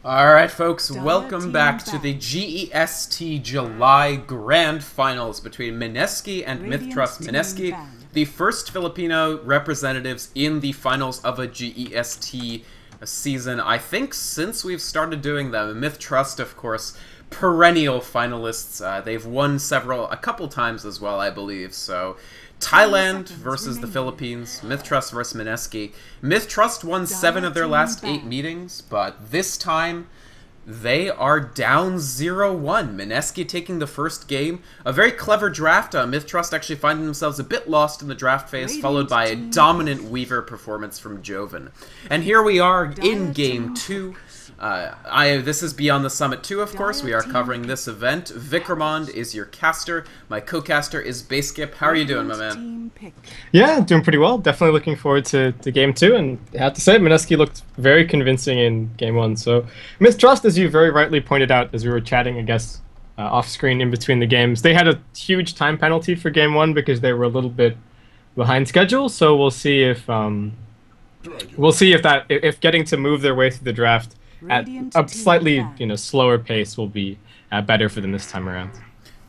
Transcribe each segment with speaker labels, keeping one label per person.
Speaker 1: Alright folks, welcome back to the GEST July Grand Finals between Mineski and mith.trust. Mineski, the first Filipino representatives in the finals of a GEST season, I think, since we've started doing them. mith.trust, of course, perennial finalists. They've won a couple times as well, I believe, so... Thailand versus the Philippines, mith.trust versus Mineski. mith.trust won 7 of their last 8 meetings, but this time they are down 0-1. Mineski taking the first game. A very clever draft. mith.trust actually finding themselves a bit lost in the draft phase, followed by a dominant Weaver performance from Joven. And here we are in Game 2. This is Beyond the Summit 2, of course. We are covering this event. Vikramond is your caster. My co-caster is Baseskip. How are you doing, my man?
Speaker 2: Yeah, doing pretty well. Definitely looking forward to Game 2. And I have to say, Mineski looked very convincing in Game 1. So, mith.trust, as you very rightly pointed out as we were chatting, I guess, off-screen in between the games, they had a huge time penalty for Game 1 because they were a little bit behind schedule. So we'll see if if getting to move their way through the draft at a slightly, slower pace will be better for them this time around.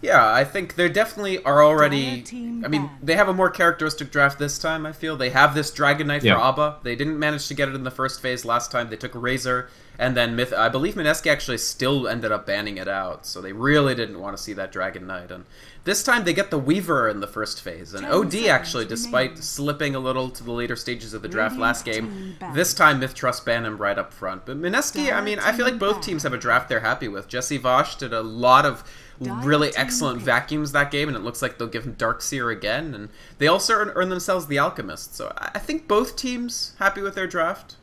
Speaker 1: Yeah, I think they definitely are already... I mean, they have a more characteristic draft this time, I feel. They have this Dragon Knight for Abba. They didn't manage to get it in the first phase last time. They took Razor, and then I believe Mineski actually still ended up banning it out, so they really didn't want to see that Dragon Knight. And this time they get the Weaver in the first phase, and OD actually, despite slipping a little to the later stages of the draft last game, this time mith.trust banned him right up front. But Mineski, I mean, I feel like both teams have a draft they're happy with. Jesse Vosh did a lot of really excellent vacuums that game, and it looks like they'll give him Darkseer again, and they also earn themselves the Alchemist. So I think both teams happy with their draft.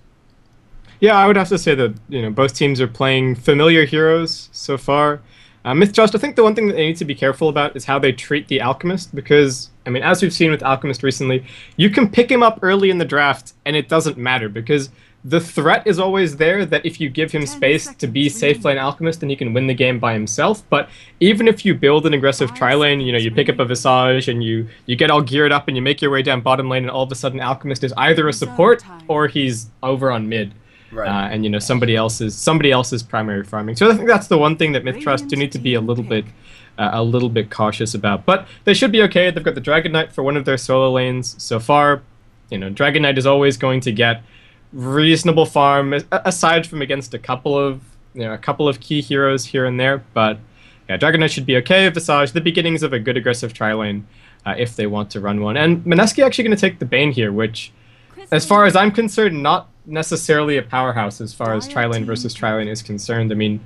Speaker 2: Yeah, I would have to say that both teams are playing familiar heroes so far. mith.trust, I think the one thing that they need to be careful about is how they treat the Alchemist, because, I mean, as we've seen with Alchemist recently, you can pick him up early in the draft, and it doesn't matter, because the threat is always there that if you give him space to be safe lane Alchemist, then he can win the game by himself. But even if you build an aggressive tri-lane, you pick up a Visage, and you get all geared up, and you make your way down bottom lane, and all of a sudden Alchemist is either a support, or he's over on mid. Right. And somebody else's primary farming. So I think that's the one thing that mith.trust do need to be a little bit cautious about. But they should be okay. They've got the Dragon Knight for one of their solo lanes so far. Dragon Knight is always going to get reasonable farm aside from against a couple of key heroes here and there. But yeah, Dragon Knight should be okay. Visage, the beginnings of a good aggressive tri lane if they want to run one. And Mineski actually going to take the Bane here, which, as far as I'm concerned, not necessarily a powerhouse as far as tri-lane versus tri-lane is concerned. I mean,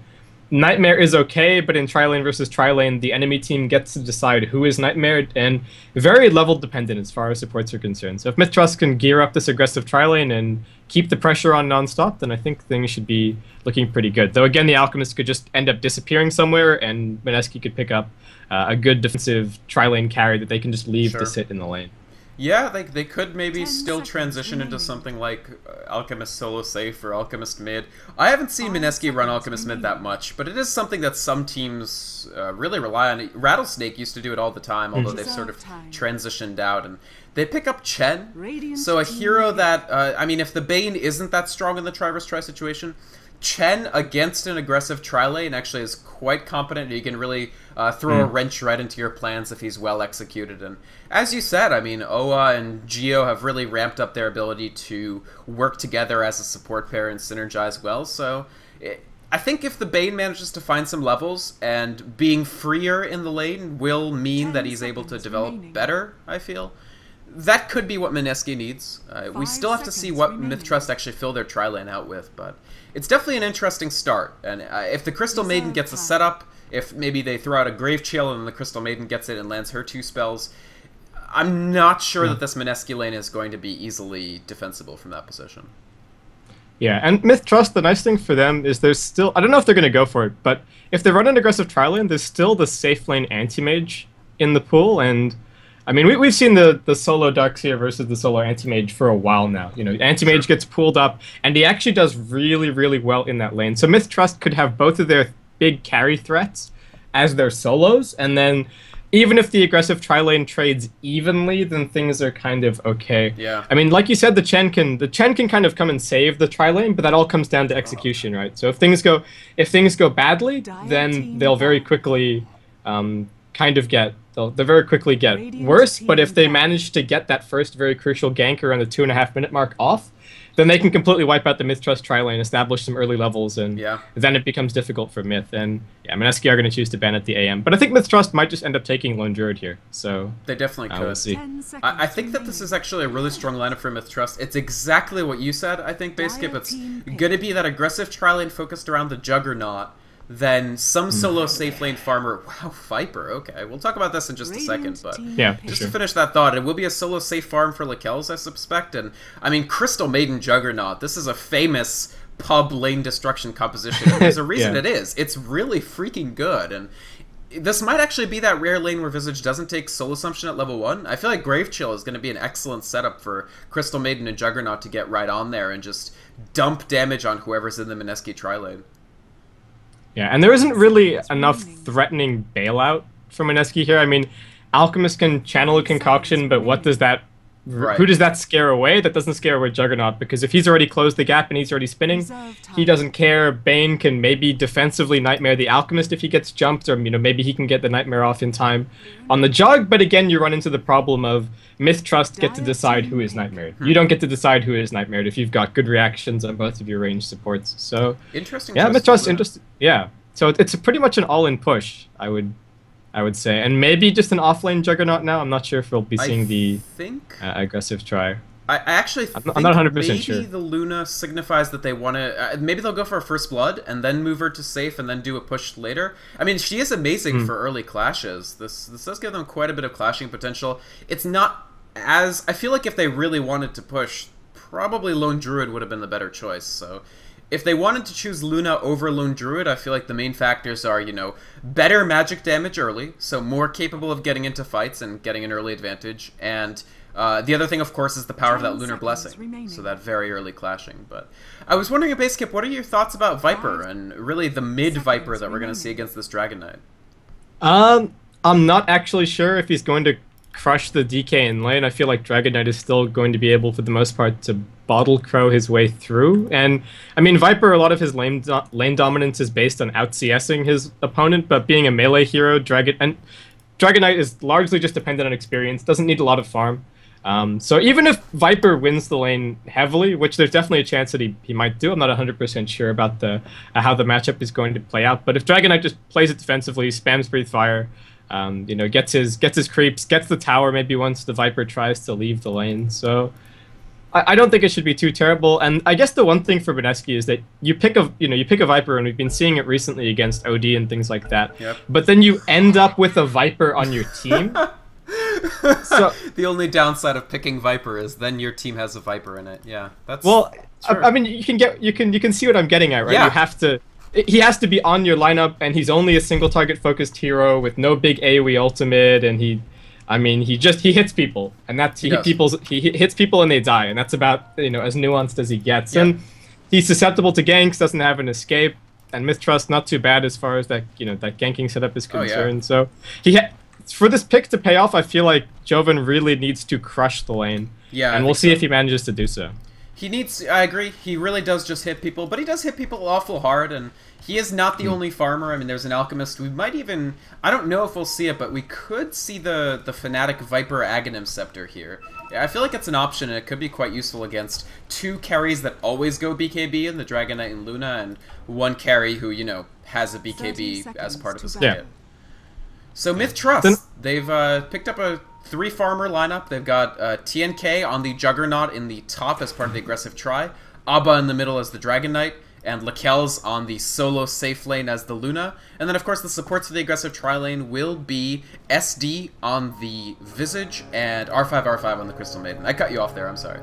Speaker 2: Nightmare is okay, but in tri-lane versus tri-lane, the enemy team gets to decide who is Nightmare, and very level dependent as far as supports are concerned. So if mith.trust can gear up this aggressive tri-lane and keep the pressure on non-stop, then I think things should be looking pretty good. Though again, the Alchemist could just end up disappearing somewhere, and Mineski could pick up a good defensive tri-lane carry that they can just leave to sit in the lane.
Speaker 1: Yeah, they could maybe still transition into something like Alchemist solo safe or Alchemist mid. I haven't seen Mineski run Alchemist mid that much, but it is something that some teams really rely on. Rattlesnake used to do it all the time, although they've sort of transitioned out. And they pick up Chen, so a hero that, I mean, if the Bane isn't that strong in the tri versus tri situation, Chen against an aggressive tri-lane actually is quite competent. You can really throw a wrench right into your plans if he's well executed. And as you said, I mean, Oa and Geo have really ramped up their ability to work together as a support pair and synergize well. So I think if the Bane manages to find some levels, and being freer in the lane will mean that he's able to develop better, I feel. That could be what Mineski needs. We still have to see what mith.trust actually fill their tri-lane out with, but it's definitely an interesting start. And if the Crystal Maiden gets a setup, if maybe they throw out a Grave Chill and the Crystal Maiden gets it and lands her 2 spells, I'm not sure that this Mineski lane is going to be easily defensible from that position.
Speaker 2: Yeah, and mith.trust, the nice thing for them is there's still, I don't know if they're going to go for it, but if they run an aggressive tri-lane, there's still the safe lane anti-mage in the pool, and I mean, we've seen the solo Darkseer versus the solo Anti-Mage for a while now. Anti-Mage gets pulled up, and he actually does really, really well in that lane. So mith.trust could have both of their big carry threats as their solos, and then even if the aggressive tri-lane trades evenly, then things are kind of okay.
Speaker 1: Yeah.
Speaker 2: I mean, like you said, the Chen can kind of come and save the tri-lane, but that all comes down to execution, right? So if things go badly, then they'll very quickly they'll very quickly get worse. But if they manage to get that first very crucial gank around the 2.5-minute mark off, then they can completely wipe out the mith.trust tri-lane, establish some early levels, and then it becomes difficult for Myth. And yeah, Mineski are going to choose to ban at the AM. But I think mith.trust might just end up taking Lone Druid here. So
Speaker 1: they definitely could.
Speaker 2: We'll see.
Speaker 1: I think that this is actually a really strong lineup for mith.trust. It's exactly what you said, I think, Baseskip. It's going to be that aggressive tri-lane focused around the Juggernaut, then some solo safe lane farmer. Wow, Viper. Okay, we'll talk about this in just a second, but
Speaker 2: yeah,
Speaker 1: just to finish that thought, it will be a solo safe farm for Lakels, I suspect. And I mean, Crystal Maiden Juggernaut. This is a famous pub lane destruction composition. And there's a reason it is. It's really freaking good, and this might actually be that rare lane where Visage doesn't take Soul Assumption at level 1. I feel like Grave Chill is going to be an excellent setup for Crystal Maiden and Juggernaut to get right on there and just dump damage on whoever's in the Mineski tri-lane.
Speaker 2: Yeah, and there isn't really enough threatening bailout from Mineski here. I mean, Alchemist can channel a concoction, but what does that... Who does that scare away? That doesn't scare away Juggernaut, because if he's already closed the gap and he's already spinning, he doesn't care. Bane can maybe defensively Nightmare the Alchemist if he gets jumped, or maybe he can get the Nightmare off in time on the Jug, but again, you run into the problem of mith.trust get to decide who is Nightmared. You don't get to decide who is Nightmared if you've got good reactions on both of your ranged supports. So
Speaker 1: interesting.
Speaker 2: Yeah, mith.trust interesting. Yeah, so it's pretty much an all-in push, I would say, and maybe just an offlane Juggernaut now. I'm not sure if we'll be seeing the aggressive try.
Speaker 1: I actually think
Speaker 2: I'm not 100% sure.
Speaker 1: Maybe the Luna signifies that they want to... maybe they'll go for a First Blood and then move her to safe and then do a push later. I mean, she is amazing for early clashes. This does give them quite a bit of clashing potential. It's not as... I feel like if they really wanted to push, probably Lone Druid would have been the better choice, so... If they wanted to choose Luna over Lone Druid, I feel like the main factors are, better magic damage early, so more capable of getting into fights and getting an early advantage, and the other thing, of course, is the power of that Lunar Blessing, so that very early clashing. But I was wondering, Baseskip, what are your thoughts about Viper, and really the mid-Viper that we're going to see against this Dragon Knight?
Speaker 2: I'm not actually sure if he's going to crush the DK in lane. I feel like Dragon Knight is still going to be able, for the most part, to bottle crow his way through. And I mean, Viper, a lot of his lane dominance is based on out-CSing his opponent, but being a melee hero, Dragon Knight is largely just dependent on experience, doesn't need a lot of farm. So even if Viper wins the lane heavily, which there's definitely a chance that he might do, I'm not 100% sure about how the matchup is going to play out. But if Dragon Knight just plays it defensively, spams Breathe Fire, gets his creeps, gets the tower maybe once the Viper tries to leave the lane. So I don't think it should be too terrible. And I guess the one thing for Mineski is that you pick a Viper, and we've been seeing it recently against OD and things like that.
Speaker 1: Yep.
Speaker 2: But then you end up with a Viper on your team.
Speaker 1: So the only downside of picking Viper is then your team has a Viper in it. Yeah, that's
Speaker 2: I mean, you can see what I'm getting at, right?
Speaker 1: Yeah.
Speaker 2: He has to be on your lineup, and he's only a single target focused hero with no big AoE ultimate, and he hits people, and he hits people and they die, and that's about as nuanced as he gets. Yep. And he's susceptible to ganks, doesn't have an escape, and mith.trust not too bad as far as that that ganking setup is concerned. So for this pick to pay off, I feel like Joven really needs to crush the lane.
Speaker 1: Yeah,
Speaker 2: and we'll see if he manages to do so.
Speaker 1: He needs... I agree. He really does just hit people, but he does hit people awful hard, and he is not the only farmer. I mean, there's an Alchemist. We might even... I don't know if we'll see it, but we could see the Fnatic Viper Aghanim Scepter here. Yeah, I feel like it's an option, and it could be quite useful against two carries that always go BKB in the Dragon Knight and Luna, and one carry who, has a BKB as part of his kit.
Speaker 2: Yeah.
Speaker 1: So mith.trust, they've picked up a 3-farmer lineup. They've got TNK on the Juggernaut in the top as part of the aggressive try, Abba in the middle as the Dragon Knight, and Lakels on the solo safe lane as the Luna. And then, of course, the supports for the aggressive tri lane will be SD on the Visage and R5 on the Crystal Maiden. I cut you off there, I'm sorry.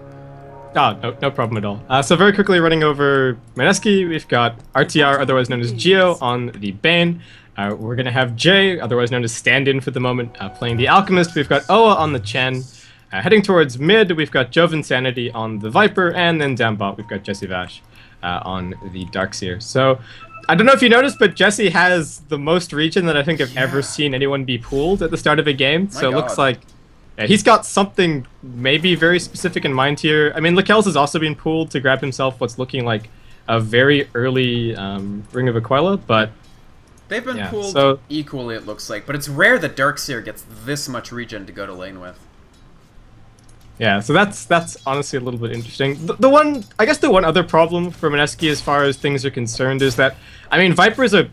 Speaker 2: Oh, no problem at all. So very quickly running over Mineski, we've got RTR, otherwise known as Geo, on the Bane. We're going to have Jay, otherwise known as Stand-In for the moment, playing the Alchemist. We've got Oa on the Chen. Heading towards mid, we've got Joven Sanity on the Viper, and then down bot, we've got Jesse Vash on the Darkseer. So, I don't know if you noticed, but Jesse has the most regen that I think I've ever seen anyone be pooled at the start of a game. So it looks like he's got something maybe very specific in mind here. I mean, Lakel's has also been pooled to grab himself what's looking like a very early Ring of Aquila, but
Speaker 1: they've been pooled equally, it looks like. But it's rare that Darkseer gets this much regen to go to lane with.
Speaker 2: Yeah, so that's honestly a little bit interesting. The one other problem for Mineski as far as things are concerned is that, I mean, Viper is a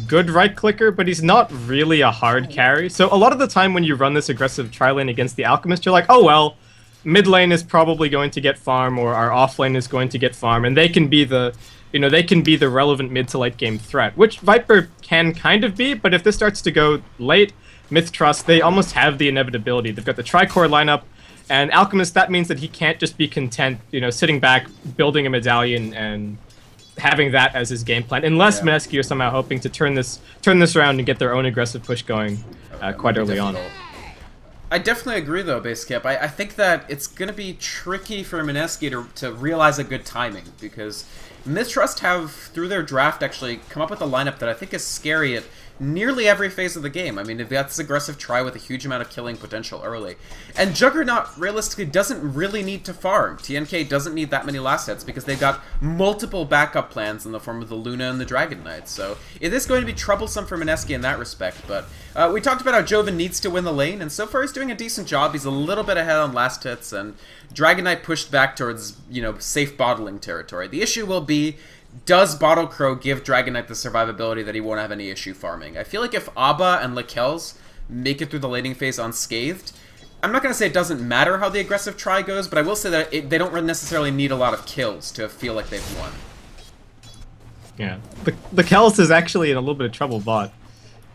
Speaker 2: good right clicker, but he's not really a hard carry. So a lot of the time when you run this aggressive tri-lane against the Alchemist, you're like, oh well, mid lane is probably going to get farm, or our off lane is going to get farm, and they can be the relevant mid to late game threat, which Viper can kind of be, but if this starts to go late, mith.trust, they almost have the inevitability. They've got the tri-core lineup, and Alchemist, that means that he can't just be content, sitting back, building a medallion, and having that as his game plan, unless Mineski are somehow hoping to turn this around and get their own aggressive push going quite early on.
Speaker 1: I definitely agree, though, Basecamp. I think that it's going to be tricky for Mineski to realize a good timing, because mith.trust have, through their draft, actually come up with a lineup that I think is scary at nearly every phase of the game. I mean, they've got this aggressive try with a huge amount of killing potential early. And Juggernaut, realistically, doesn't really need to farm. TNK doesn't need that many last hits because they've got multiple backup plans in the form of the Luna and the Dragon Knight. So it is going to be troublesome for Mineski in that respect. But we talked about how Joven needs to win the lane, and so far he's doing a decent job. He's a little bit ahead on last hits, and Dragon Knight pushed back towards, safe bottling territory. The issue will be, does Bottle Crow give Dragon Knight the survivability that he won't have any issue farming? I feel like if Abba and Lakel's make it through the laning phase unscathed, I'm not going to say it doesn't matter how the aggressive try goes, but I will say that they don't necessarily need a lot of kills to feel like they've won.
Speaker 2: Yeah. Lakel's is actually in a little bit of trouble, but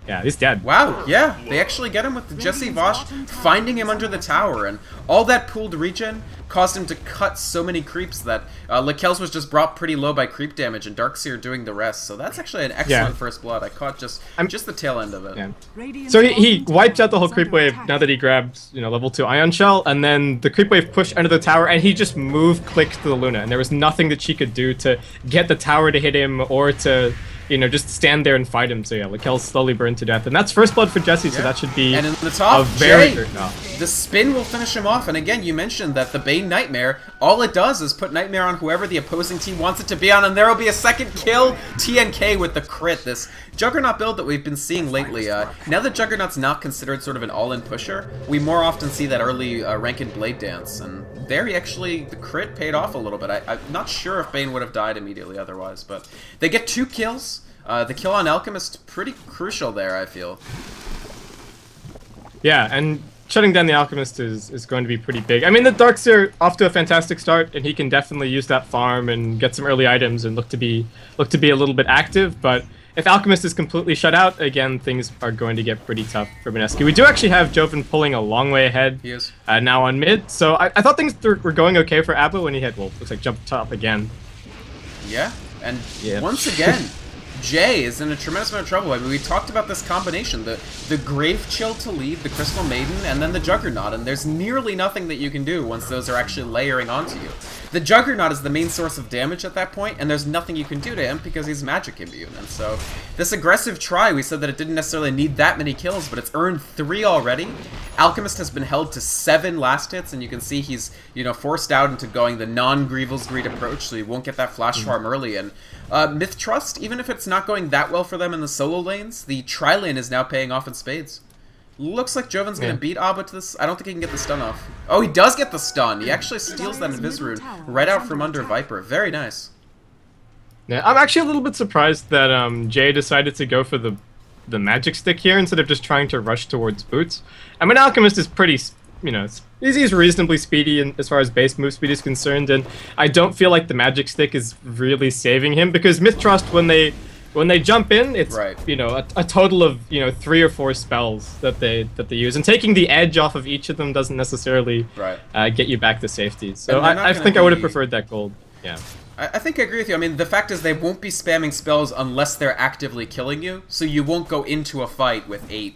Speaker 2: yeah, he's dead.
Speaker 1: Wow, yeah. They actually get him with Jesse Vash finding him under the tower, and all that pooled regen caused him to cut so many creeps that Lakel's was just brought pretty low by creep damage, and Darkseer doing the rest. So that's actually an excellent first blood. I caught just the tail end of it.
Speaker 2: Yeah. So he wiped out the whole creep wave now that he grabbed, level 2 Ion Shell, and then the creep wave pushed under the tower, and he just clicked to the Luna, and there was nothing that she could do to get the tower to hit him or to just stand there and fight him. So yeah, Lakel slowly burned to death. And that's first blood for Jesse, so that should be
Speaker 1: and in the top, the spin will finish him off. And again, you mentioned that the Bane Nightmare, all it does is put Nightmare on whoever the opposing team wants it to be on, and there will be a second kill. TNK with the crit. This Juggernaut build that we've been seeing lately, now that Juggernaut's not considered sort of an all-in pusher, we more often see that early rank and blade dance, and there he actually, the crit paid off a little bit. I'm not sure if Bane would have died immediately otherwise, but they get 2 kills. The kill on Alchemist, pretty crucial there, I feel.
Speaker 2: Yeah, and shutting down the Alchemist is going to be pretty big. I mean, the Darkseer off to a fantastic start, and he can definitely use that farm and get some early items and look to be a little bit active, but if Alchemist is completely shut out, again, things are going to get pretty tough for Mineski. We do actually have Joven pulling a long way ahead now on mid, so I thought things were going okay for Abba when he had, looks like jumped top again.
Speaker 1: Yeah, and once again, Jay is in a tremendous amount of trouble. I mean, we talked about this combination, the Grave Chill to lead, the Crystal Maiden, and then the Juggernaut, and there's nearly nothing that you can do once those are actually layering onto you. The Juggernaut is the main source of damage at that point, and there's nothing you can do to him because he's magic immune. And so, this aggressive try, we said that it didn't necessarily need that many kills, but it's earned 3 already. Alchemist has been held to 7 last hits, and you can see he's, forced out into going the non-Grievel's Greed approach, so he won't get that flash farm early. And mith.trust, even if it's not going that well for them in the solo lanes, the tri-lane is now paying off in spades. Looks like Joven's going to beat Abba to this. I don't think he can get the stun off. Oh, he does get the stun. He actually steals that Invis Rune right out from under Viper. Very nice.
Speaker 2: Yeah, I'm actually a little bit surprised that Jay decided to go for the magic stick here instead of just trying to rush towards boots. I mean, Alchemist is pretty, he's reasonably speedy as far as base move speed is concerned, and I don't feel like the magic stick is really saving him because mith.trust, when they jump in, it's a total of 3 or 4 spells that they use, and taking the edge off of each of them doesn't necessarily get you back to safety. So I think I would have preferred that gold. Yeah.
Speaker 1: I think I agree with you. I mean, the fact is they won't be spamming spells unless they're actively killing you, so you won't go into a fight with 8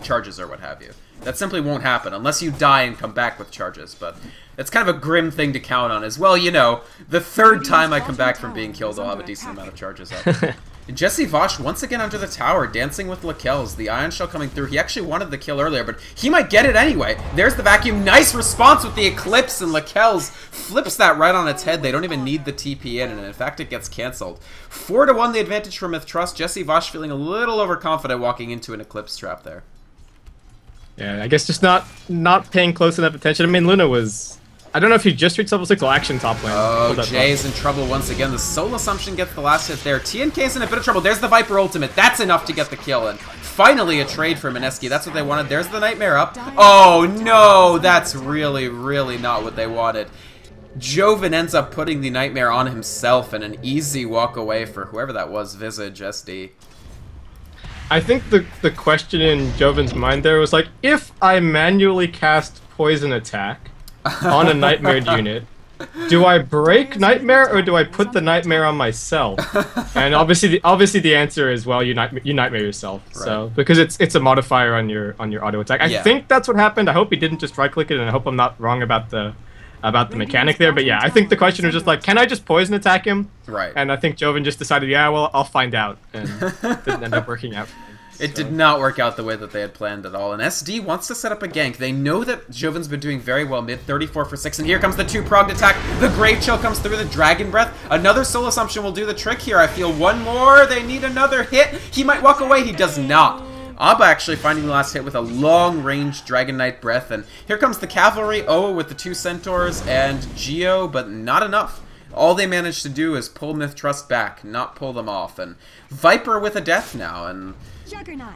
Speaker 1: charges or what have you. That simply won't happen unless you die and come back with charges, but it's kind of a grim thing to count on as well. You know, the third time I come back from being killed, I'll have a decent amount of charges up. Jesse Vosh once again under the tower, dancing with Lakel's. The Ion Shell coming through. He actually wanted the kill earlier, but he might get it anyway. There's the vacuum. Nice response with the Eclipse, and Lakel's flips that right on its head. They don't even need the TP in, and in fact, it gets cancelled. 4-1 the advantage for mith.trust. Jesse Vosh feeling a little overconfident walking into an Eclipse trap there.
Speaker 2: Yeah, I guess just not paying close enough attention. I mean, Luna was... I don't know if he just reached level 6 or action top lane.
Speaker 1: Oh, Jay is in trouble once again. The Soul Assumption gets the last hit there. TNK is in a bit of trouble. There's the Viper ultimate. That's enough to get the kill. And finally a trade for Mineski. That's what they wanted. There's the Nightmare up. Oh, no. That's really, really not what they wanted. Joven ends up putting the Nightmare on himself and an easy walk away for whoever that was, Visage, SD.
Speaker 2: I think the question in Joven's mind there was like, if I manually cast Poison Attack on a Nightmare unit, do I break Nightmare or do I put the Nightmare on myself? And obviously the answer is, well, you Nightmare yourself. Right. So because it's a modifier on your auto attack. I think that's what happened. I hope he didn't just right click it, and I hope I'm not wrong about the mechanic there. But yeah, I think the question was just like, can I just poison attack him?
Speaker 1: Right.
Speaker 2: And I think Joven just decided, yeah, well, I'll find out, and didn't end up working out.
Speaker 1: It did not work out the way that they had planned at all, and SD wants to set up a gank. They know that Joven's been doing very well mid, 34 for 6, and here comes the 2-pronged attack. The Grave Chill comes through, the Dragon Breath. Another Soul Assumption will do the trick here. I feel one more. They need another hit. He might walk away. He does not. Abba actually finding the last hit with a long-range Dragon Knight Breath, and here comes the Cavalry, Oa with the 2 Centaurs, and Geo, but not enough. All they managed to do is pull mith.trust back, not pull them off, and Viper with a death now, and...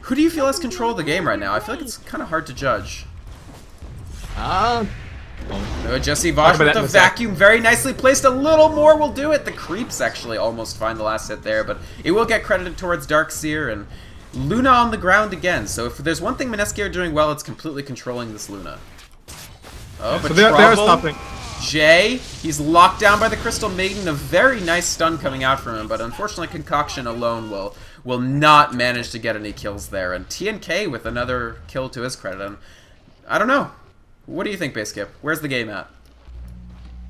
Speaker 1: Who do you feel has control of the game right now? I feel like it's kind of hard to judge. Jesse Vosh with the vacuum, very nicely placed. A little more will do it. The creeps actually almost find the last hit there, but it will get credited towards Darkseer, and Luna on the ground again. So if there's one thing Mineski are doing well, it's completely controlling this Luna. Oh, but
Speaker 2: so they're stopping.
Speaker 1: Jay, he's locked down by the Crystal Maiden. A very nice stun coming out from him, but unfortunately Concoction alone will not manage to get any kills there. And TNK with another kill to his credit. And I don't know. What do you think, Baseskip? Where's the game at?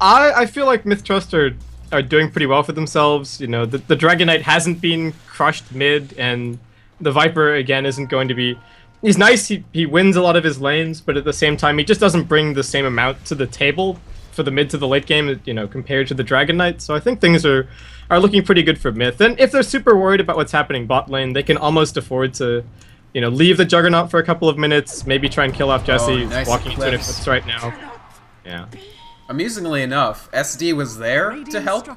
Speaker 2: I feel like mith.trust are doing pretty well for themselves. You know, the Dragon Knight hasn't been crushed mid, and the Viper, again, isn't going to be... He's nice, he wins a lot of his lanes, but at the same time, he just doesn't bring the same amount to the table for the mid to the late game, you know, compared to the Dragon Knight. So I think things are looking pretty good for Myth. And if they're super worried about what's happening bot lane, they can almost afford to, you know, leave the Juggernaut for a couple of minutes, maybe try and kill off Jesse,
Speaker 1: nice
Speaker 2: walking into an Eclipse right now. Yeah.
Speaker 1: Amusingly enough, SD was there to help,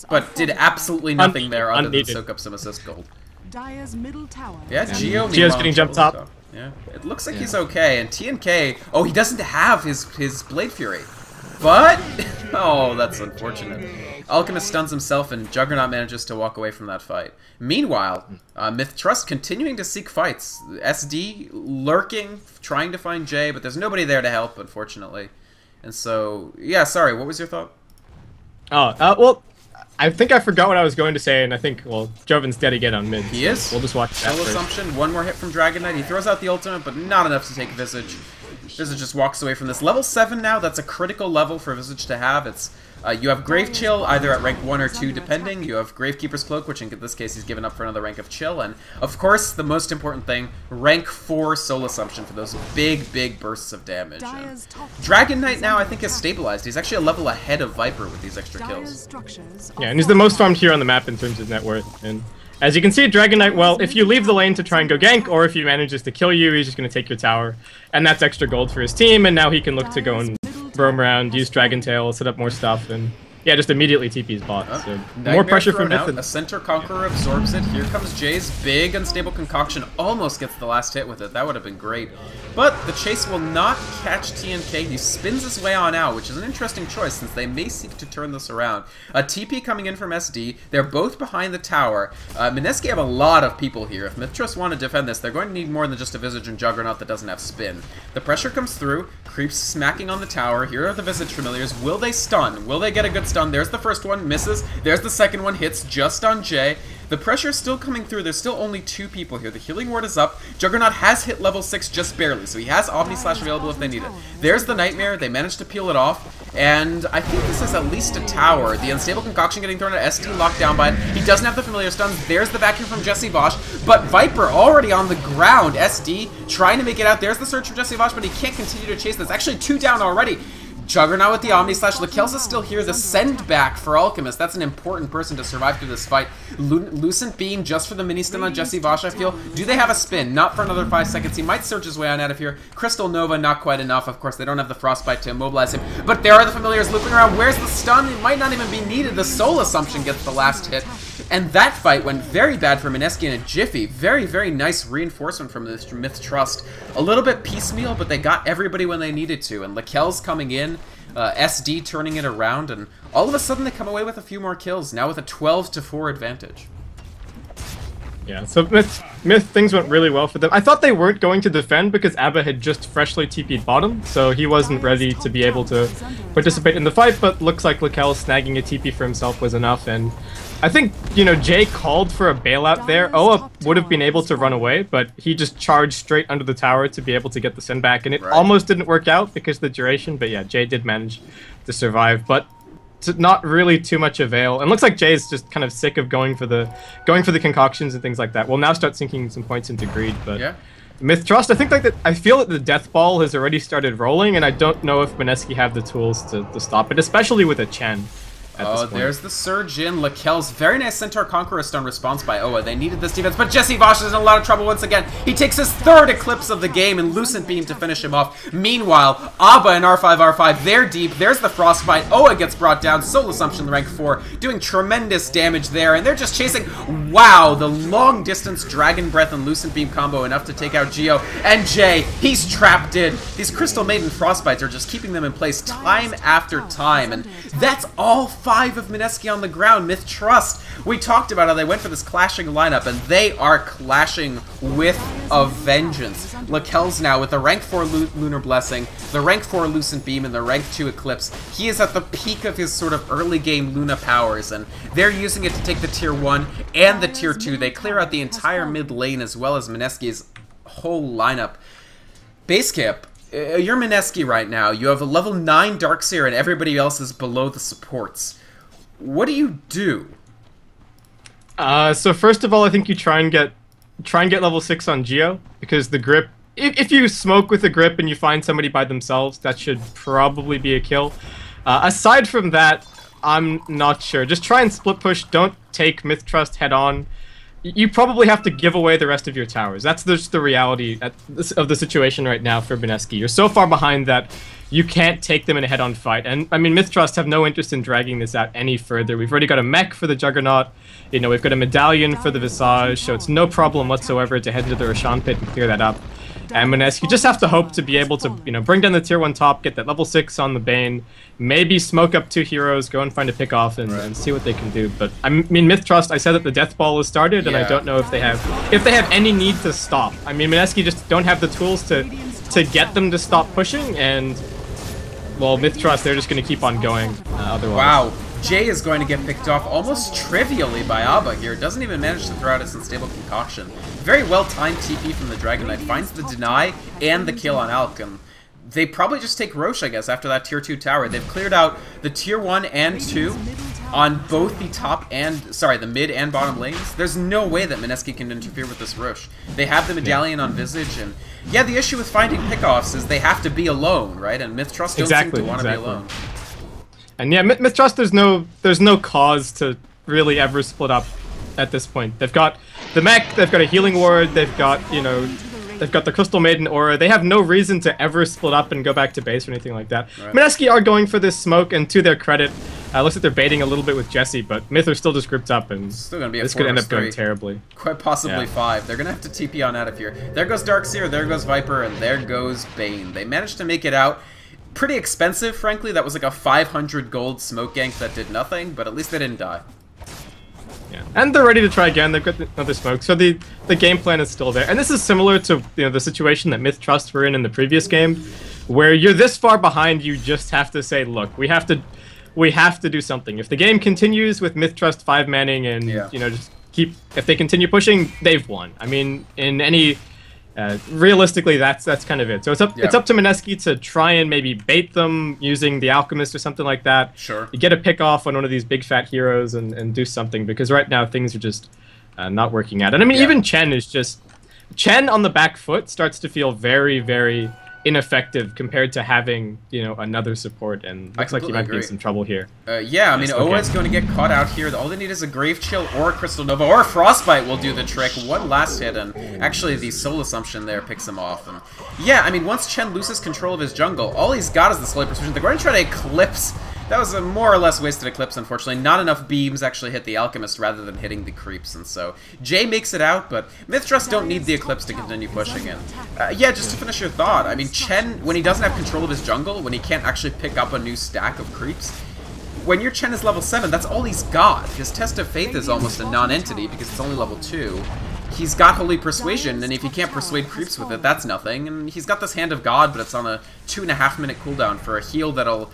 Speaker 1: but did absolutely nothing there other than soak up some assist gold. Yeah, Geo's
Speaker 2: getting jumped top.
Speaker 1: Yeah, it looks like he's okay, and TNK, oh, he doesn't have his Blade Fury. But, oh, that's unfortunate. Alchemist stuns himself, and Juggernaut manages to walk away from that fight. Meanwhile, mith.trust continuing to seek fights. SD lurking, trying to find Jay, but there's nobody there to help, unfortunately. And so, yeah, sorry, what was your thought?
Speaker 2: Oh, well, I think I forgot what I was going to say, and I think, well, Joven's dead again on mid.
Speaker 1: He is.
Speaker 2: We'll just watch that
Speaker 1: first. Assumption, one more hit from Dragon Knight. He throws out the ultimate, but not enough to take Visage. Visage just walks away from this. Level 7 now, that's a critical level for Visage to have. It's you have Grave Chill, either at rank 1 or 2, depending. You have Gravekeeper's Cloak, which in this case he's given up for another rank of Chill. And, of course, the most important thing, rank 4 Soul Assumption for those big, big bursts of damage. And Dragon Knight now, I think, is stabilized. He's actually a level ahead of Viper with these extra kills.
Speaker 2: Yeah, and he's the most farmed here on the map in terms of net worth. And as you can see, Dragon Knight, well, if you leave the lane to try and go gank, or if he manages to kill you, he's just going to take your tower. And that's extra gold for his team, and now he can look to go and roam around, use Dragon Tail, set up more stuff, and yeah, just immediately TP's bot. So more pressure from Myth.
Speaker 1: A Centaur Conqueror absorbs it. Here comes Jay's big unstable concoction. Almost gets the last hit with it. That would have been great. But the chase will not catch TNK. He spins his way on out, which is an interesting choice since they may seek to turn this around. A TP coming in from SD. They're both behind the tower. Mineski have a lot of people here. If mith.trust want to defend this, they're going to need more than just a Visage and Juggernaut that doesn't have spin. The pressure comes through. Creeps smacking on the tower. Here are the Visage familiars. Will they stun? Will they get a good stun? There's the first one. Misses. There's the second one. Hits just on Jay. The pressure is still coming through. There's still only 2 people here. The healing ward is up. Juggernaut has hit level 6 just barely, so he has Omni Slash available if they need it. There's the Nightmare. They managed to peel it off, and I think this is at least a tower. The Unstable Concoction getting thrown at ST, locked down by it. He doesn't have the Familiar Stuns. There's the vacuum from Jesse Vosh, but Viper already on the ground. SD trying to make it out. There's the search for Jesse Vosh, but he can't continue to chase this. Actually, 2 down already. Juggernaut with the Omni Slash. Lakel's is still here. The send back for Alchemist. That's an important person to survive through this fight. Lucent Beam just for the mini stun on Jesse Vosh, I feel. Do they have a spin? Not for another 5 seconds. He might search his way on out of here. Crystal Nova, not quite enough. Of course, they don't have the Frostbite to immobilize him. But there are the Familiars looping around. Where's the stun? It might not even be needed. The Soul Assumption gets the last hit. And that fight went very bad for Mineski in a jiffy. Very, very nice reinforcement from this mith.trust. A little bit piecemeal, but they got everybody when they needed to. And Lakel's coming in, SD turning it around, and all of a sudden they come away with a few more kills, now with a 12-4 advantage.
Speaker 2: Yeah, so Myth, things went really well for them. I thought they weren't going to defend because Abba had just freshly TP'd bottom, so he wasn't ready to be able to participate in the fight, but looks like Lakel snagging a TP for himself was enough, and I think, you know, Jay called for a bailout there. Oa would have been able to run away, but he just charged straight under the tower to be able to get the send back, and it almost didn't work out because of the duration, but yeah, Jay did manage to survive, but to not really too much avail. And looks like Jay is just kind of sick of going for the concoctions and things like that. We'll now start sinking some points into greed, but yeah. mith.trust, I think I feel that the death ball has already started rolling, and I don't know if Mineski have the tools to stop it, especially with a Chen.
Speaker 1: Oh, there's the surge in. Lakel's very nice Centaur Conqueror stun response by Oa. They needed this defense, but Jesse Vosh is in a lot of trouble once again. He takes his 3rd Eclipse of the game and Lucent Beam to finish him off. Meanwhile, Abba and R5, they're deep. There's the Frostbite. Oa gets brought down. Soul Assumption rank 4, doing tremendous damage there, and they're just chasing. Wow, the long distance Dragon Breath and Lucent Beam combo enough to take out Geo. And Jay, he's trapped in. These Crystal Maiden Frostbites are just keeping them in place time after time, and that's all 5 of Mineski on the ground. mith.trust. We talked about how they went for this clashing lineup, and they are clashing with a vengeance. Lakel's now with the rank 4 Lunar Blessing, the rank 4 Lucent Beam, and the rank 2 Eclipse. He is at the peak of his sort of early game Luna powers, and they're using it to take the tier 1 and the tier 2. They clear out the entire mid lane as well as Mineski's whole lineup. Basecamp. You're Mineski right now. You have a level 9 Darkseer and everybody else is below the supports. What do you do?
Speaker 2: So first of all, I think you try and get level 6 on Geo, because the grip, if you smoke with the grip and you find somebody by themselves, that should probably be a kill. Aside from that, I'm not sure. Just try and split push. Don't take mith.trust head on. You probably have to give away the rest of your towers. That's just the reality of the situation right now for Mineski. You're so far behind that you can't take them in a head-on fight. And, I mean, mith.trust have no interest in dragging this out any further. We've already got a mech for the Juggernaut. You know, we've got a medallion for the Visage, so it's no problem whatsoever to head to the Roshan pit and clear that up. And Mineski, you just have to hope to be able to, you know, bring down the tier 1 top, get that level 6 on the Bane, maybe smoke up 2 heroes, go and find a pick off and see what they can do. But I mean, mith.trust, I said that the death ball has started, and I don't know if they have any need to stop. I mean, Mineski just don't have the tools to get them to stop pushing, and well, mith.trust, they're just going to keep on going otherwise.
Speaker 1: Wow. Jay is going to get picked off almost trivially by Abba here. Doesn't even manage to throw out his unstable concoction. Very well-timed TP from the Dragon Knight. Finds the deny and the kill on Alchem. They probably just take Roche, I guess, after that tier 2 tower. They've cleared out the tier 1 and 2 on both the top and, sorry, the mid and bottom lanes. There's no way that Mineski can interfere with this Roche. They have the medallion on Visage, and yeah, the issue with finding pickoffs is they have to be alone, right? And mith.trust don't seem to want to be alone.
Speaker 2: And yeah, mith.trust, there's no cause to really ever split up at this point. They've got the mech, they've got a healing ward, they've got, you know, they've got the Crystal Maiden aura. They have no reason to ever split up and go back to base or anything like that. Right. Mineski are going for this smoke, and to their credit, looks like they're baiting a little bit with Jesse, but Myth are still just grouped up, and
Speaker 1: still gonna be
Speaker 2: this could end up going terribly.
Speaker 1: Quite possibly 5. They're gonna have to TP on out of here. There goes Darkseer, there goes Viper, and there goes Bane. They managed to make it out. Pretty expensive, frankly. That was like a 500 gold smoke gank that did nothing, but at least they didn't die.
Speaker 2: Yeah, and they're ready to try again. They've got another smoke, so the game plan is still there. And this is similar to, you know, the situation that mith.trust were in the previous game, where you're this far behind, you just have to say, look, we have to do something. If the game continues with mith.trust 5-manning and you know, just if they continue pushing, they've won. I mean, in any realistically, that's kind of it. So it's up to Mineski to try and maybe bait them using the Alchemist or something like that.
Speaker 1: Sure.
Speaker 2: You get a pick off on one of these big fat heroes and do something, because right now things are just not working out. And I mean, even Chen on the back foot starts to feel very, very ineffective compared to having, you know, another support, and looks like he might be in some trouble here.
Speaker 1: Yeah, I mean, Oa is going to get caught out here. All they need is a Grave Chill or a Crystal Nova or a Frostbite will do the trick. One last hit, and actually the Soul Assumption there picks him off. And yeah, I mean, once Chen loses control of his jungle, all he's got is the Sully Persuasion. They're going to try to Eclipse. That was a more or less wasted Eclipse, unfortunately. Not enough beams actually hit the Alchemist rather than hitting the creeps, and so Jay makes it out, but mith.trust don't need the Eclipse to continue pushing in. Yeah, just to finish your thought, I mean, Chen, when he doesn't have control of his jungle, when he can't actually pick up a new stack of creeps, when your Chen is level 7, that's all he's got. His Test of Faith is almost a non-entity because it's only level 2. He's got Holy Persuasion, and if he can't persuade creeps with it, that's nothing. And he's got this Hand of God, but it's on a 2.5-minute cooldown for a heal that'll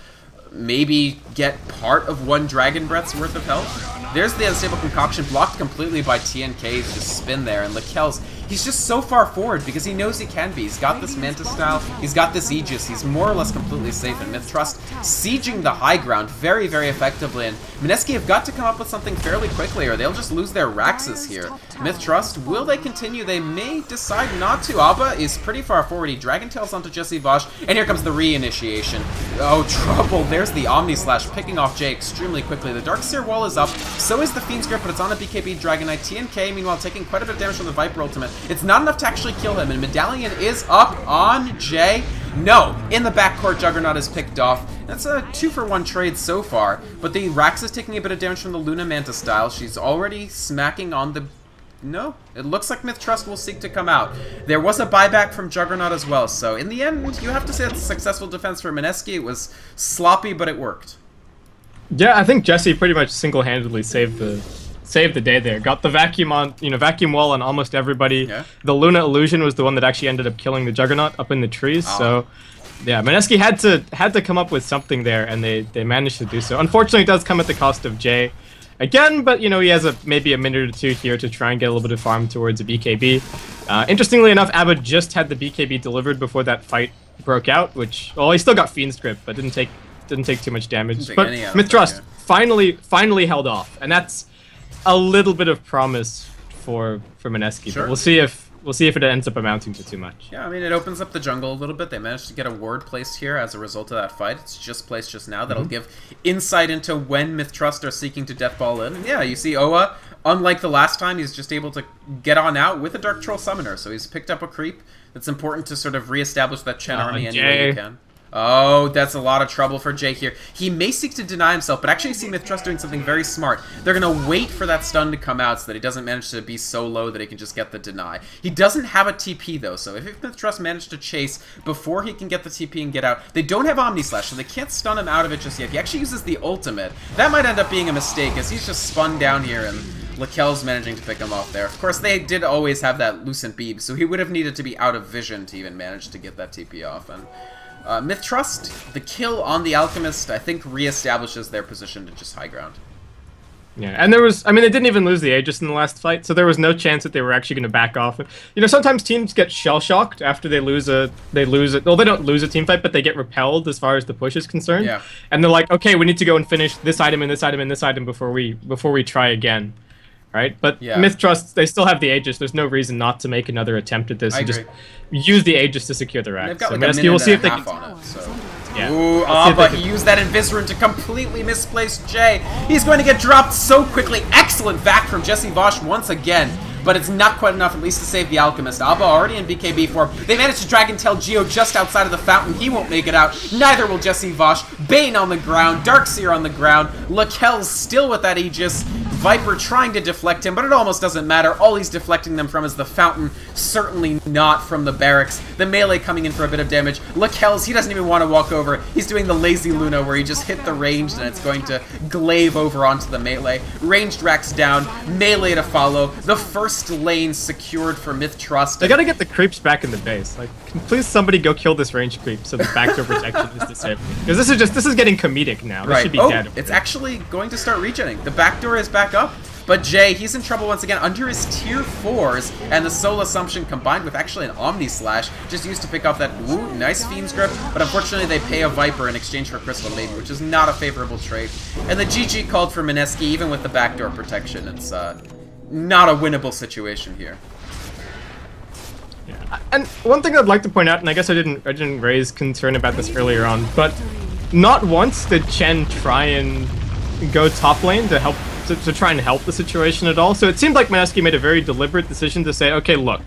Speaker 1: maybe get part of one Dragon Breath's worth of health. There's the Unstable Concoction, blocked completely by TNK's just spin there, and Lakel's, he's just so far forward because he knows he can be. He's got this Manta style, he's got this Aegis, he's more or less completely safe, and mith.trust sieging the high ground very, very effectively, and Mineski have got to come up with something fairly quickly or they'll just lose their Raxes here. mith.trust, will they continue? They may decide not to. Abba is pretty far forward, he Dragon Tails onto Jesse Vosh, and here comes the reinitiation. Oh, trouble, there's the Omni Slash picking off Jay extremely quickly. The Darkseer wall is up, so is the Fiend's Grip, but it's on a BKB Dragon Knight. TNK, meanwhile, taking quite a bit of damage from the Viper ultimate. It's not enough to actually kill him, and Medallion is up on Jay. No, in the backcourt, Juggernaut is picked off. That's a 2-for-1 trade so far, but the Rax is taking a bit of damage from the Luna Manta style. She's already smacking on the... No, it looks like mith.trust will seek to come out. There was a buyback from Juggernaut as well, so in the end, you have to say it's a successful defense for Mineski. It was sloppy, but it worked.
Speaker 2: Yeah, I think Jesse pretty much single-handedly saved the day there. Got the vacuum on, vacuum wall on almost everybody. Yeah. The Luna Illusion was the one that actually ended up killing the Juggernaut up in the trees. Oh. So, yeah, Mineski had to come up with something there, and they managed to do so. Unfortunately, it does come at the cost of Jay again, but he has maybe a minute or two here to try and get a little bit of farm towards a BKB. Interestingly enough, Abba just had the BKB delivered before that fight broke out, which, well, he still got Fiend's Grip, but didn't take too much damage. But mith.trust finally held off, and that's a little bit of promise for Mineski. Sure. But we'll see if it ends up amounting to too much.
Speaker 1: Yeah, I mean, it opens up the jungle a little bit. They managed to get a ward placed here as a result of that fight. It's just placed just now. That'll give insight into when mith.trust are seeking to deathball in. And yeah, you see Oa, unlike the last time, he's just able to get on out with a Dark Troll Summoner. So he's picked up a creep. It's important to sort of reestablish that Chen army any way you can. Oh, that's a lot of trouble for Jay here. He may seek to deny himself, but actually you see mith.trust doing something very smart. They're going to wait for that stun to come out so that he doesn't manage to be so low that he can just get the deny. He doesn't have a TP, though, so if mith.trust managed to chase before he can get the TP and get out, they don't have Omni Slash, so they can't stun him out of it just yet. He actually uses the ultimate. That might end up being a mistake, as he's just spun down here, and Lakel's managing to pick him off there. Of course, they did always have that Lucent Beam, so he would have needed to be out of vision to even manage to get that TP off. And mith.trust, the kill on the Alchemist, I think reestablishes their position to just high ground.
Speaker 2: Yeah, and they didn't even lose the Aegis in the last fight, so there was no chance that they were actually going to back off. Sometimes teams get shell-shocked after they lose it. Well, they don't lose a team fight, but they get repelled as far as the push is concerned. Yeah. And they're like, okay, we need to go and finish this item and this item and this item before we try again. Right? But yeah. mith.trust, they still have the Aegis. There's no reason not to make another attempt at this and just use the Aegis to secure the rack.
Speaker 1: They've got like we'll see if they can on it, so. Yeah. Ooh, but he used that Invis to completely misplace Jay. He's going to get dropped so quickly. Excellent back from Jesse Vosh once again. But it's not quite enough, at least to save the Alchemist. Abba already in BKB form. They managed to Dragon Tail Geo just outside of the fountain. He won't make it out. Neither will Jesse Vosh. Bane on the ground. Darkseer on the ground. Lakel's still with that Aegis. Viper trying to deflect him, but it almost doesn't matter. All he's deflecting them from is the fountain. Certainly not from the barracks. The melee coming in for a bit of damage. Lakel's, he doesn't even want to walk over. He's doing the lazy Luna where he just hit the ranged and it's going to glaive over onto the melee. Ranged racks down. Melee to follow. The first lane secured for mith.trust.
Speaker 2: They gotta get the creeps back in the base. Like, can please somebody go kill this ranged creep so the backdoor protection is disabled. Because this is getting comedic now. This should be dead.
Speaker 1: It's actually going to start regenerating. The backdoor is back up, But Jay, he's in trouble once again under his tier 4s, and the Soul Assumption combined with actually an Omni Slash, just used to pick off that nice Fiend's Grip, but unfortunately they pay a Viper in exchange for Crystal Maiden, which is not a favorable trade. And the GG called for Mineski, even with the backdoor protection. It's not a winnable situation here.
Speaker 2: Yeah. And one thing I'd like to point out, and I guess I didn't raise concern about this earlier on, but not once did Chen try and go top lane to help to try and help the situation at all. So it seemed like Mineski made a very deliberate decision to say, okay, look,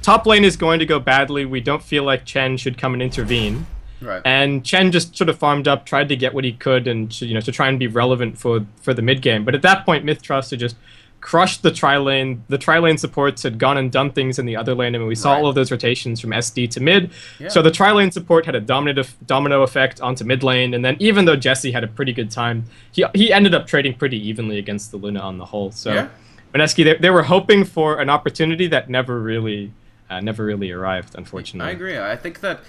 Speaker 2: top lane is going to go badly. We don't feel like Chen should come and intervene.
Speaker 1: Right.
Speaker 2: And Chen just sort of farmed up, tried to get what he could, and to try and be relevant for the mid game. But at that point, mith.trust had just crushed the tri-lane. The tri-lane supports had gone and done things in the other lane, and we saw all of those rotations from SD to mid. Yeah. So the tri-lane support had a domino effect onto mid lane, and then even though Jesse had a pretty good time, he ended up trading pretty evenly against the Luna on the whole. So yeah. Mineski, they were hoping for an opportunity that never really arrived, unfortunately.
Speaker 1: I agree. I think that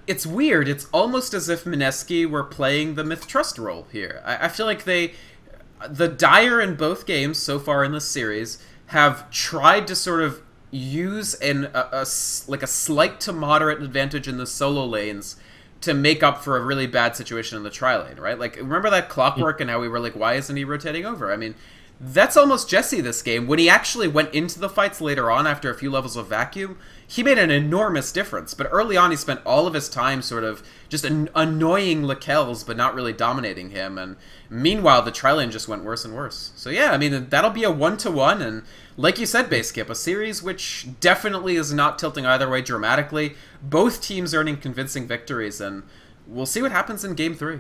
Speaker 1: it's weird. It's almost as if Mineski were playing the mith.trust role here. I feel like the Dire in both games so far in this series have tried to sort of use a slight to moderate advantage in the solo lanes to make up for a really bad situation in the tri-lane, right? Like, remember that Clockwork and how we were like, why isn't he rotating over? I mean, that's almost Jesse this game. When he actually went into the fights later on after a few levels of vacuum, he made an enormous difference. But early on, he spent all of his time sort of just annoying Lekels, but not really dominating him. And meanwhile, the tri-lane just went worse and worse. So yeah, I mean, that'll be a 1-to-1. And like you said, Baseskip, a series which definitely is not tilting either way dramatically. Both teams earning convincing victories. And we'll see what happens in Game 3.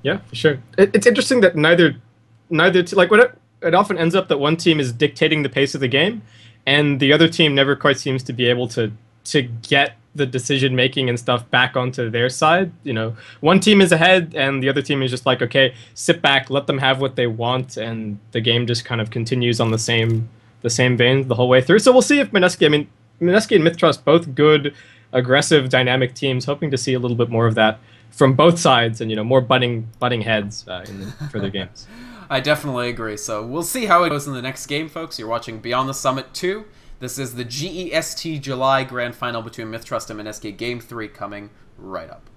Speaker 2: Yeah, for sure. It's interesting that neither it often ends up that one team is dictating the pace of the game, and the other team never quite seems to be able to get the decision making and stuff back onto their side. One team is ahead, and the other team is just like, okay, sit back, let them have what they want, and the game just kind of continues on the same vein the whole way through. So we'll see if Mineski and mith.trust, both good, aggressive, dynamic teams, hoping to see a little bit more of that from both sides, and more butting heads in the further games.
Speaker 1: I definitely agree. So we'll see how it goes in the next game, folks. You're watching Beyond the Summit 2. This is the GEST July Grand Final between mith.trust and Mineski. Game 3 coming right up.